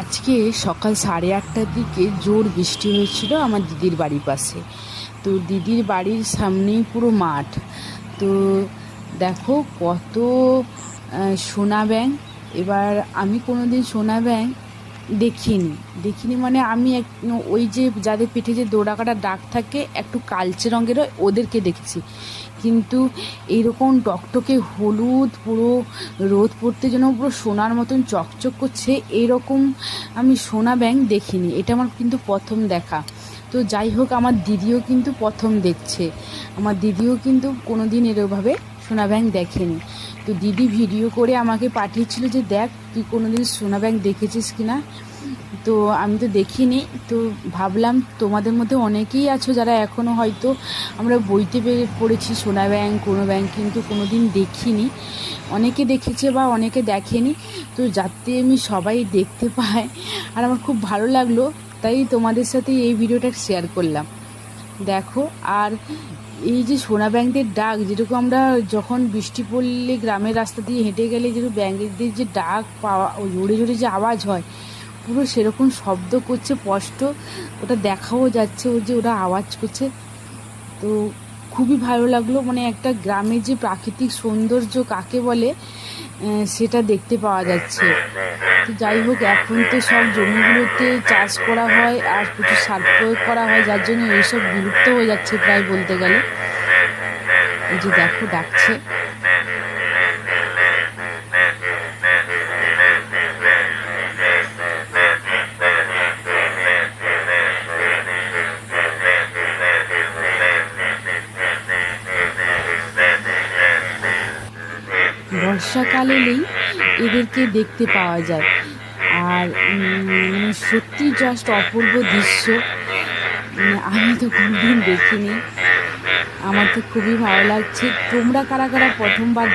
আজকে সকাল 8:30টার দিকে জোর বৃষ্টি হয়েছিল আমার দিদির বাড়ির পাশে। তো দিদির বাড়ির সামনেই পুরো মাঠ। তো দেখো কত সোনা ব্যাঙ। এবার আমি কোনোদিন সোনা ব্যাঙ দেখিনি মানে আমি ওই যে যাদের পেটে যে দোড়াকাটা দাগ থাকে একটু কালচে রঙের হয় ওদেরকে দেখছি, কিন্তু এইরকম টকটকে হলুদ পুরো রোদ পড়তে যেন পুরো সোনার মতন চকচক করছে এইরকম আমি সোনা ব্যাঙ দেখিনি। এটা আমার কিন্তু প্রথম দেখা। তো যাই হোক, আমার দিদিও কিন্তু প্রথম দেখছে। আমার দিদিও কিন্তু কোনো দিন এরকমভাবে সোনা ব্যাঙ দেখেনি। তো দিদি ভিডিও করে আমাকে পাঠিয়েছিল যে দেখ তুই কোনো দিন সোনা ব্যাঙ দেখেছিস কি না। তো আমি তো দেখিনি। তো ভাবলাম তোমাদের মধ্যে অনেকেই আছো যারা এখনও হয়তো আমরা বইতে পড়েছি সোনা ব্যাঙ কোনো ব্যাঙ, কিন্তু কোনো দিন দেখিনি। অনেকে দেখেছে বা অনেকে দেখেনি। তো যাতে আমি সবাই দেখতে পাই আর আমার খুব ভালো লাগলো, তাই তোমাদের সাথে এই ভিডিওটা শেয়ার করলাম। দেখো, আর এই যে সোনা ব্যাঙদের ডাক, যেরকম আমরা যখন বৃষ্টি পড়লে গ্রামের রাস্তা দিয়ে হেঁটে গেলে যেরকম ব্যাঙদের যে ডাক পাওয়া, জোরে জোরে যে আওয়াজ হয়, পুরো সেরকম শব্দ করছে স্পষ্ট। ওটা দেখাও যাচ্ছে ও যে ওরা আওয়াজ করছে। তো খুবই ভালো লাগলো, মানে একটা গ্রামের যে প্রাকৃতিক সৌন্দর্য কাকে বলে সেটা দেখতে পাওয়া যাচ্ছে। তো যাই হোক, এখন তো সব জমিগুলোতে চাষ করা হয় আর প্রচুর সার প্রয়োগ করা হয়, যার জন্য এইসব বিলুপ্ত হয়ে যাচ্ছে প্রায় বলতে গেলে। এই যে দেখো ডাকছে। বর্ষাকাল এলেই এদেরকে দেখতে পাওয়া যায়। আর সত্যি জাস্ট অপূর্ব দৃশ্য। আমি তো কোনোদিন দেখিনি, আমার তো খুবই ভালো লাগছে। তোমরা কারা কারা প্রথমবার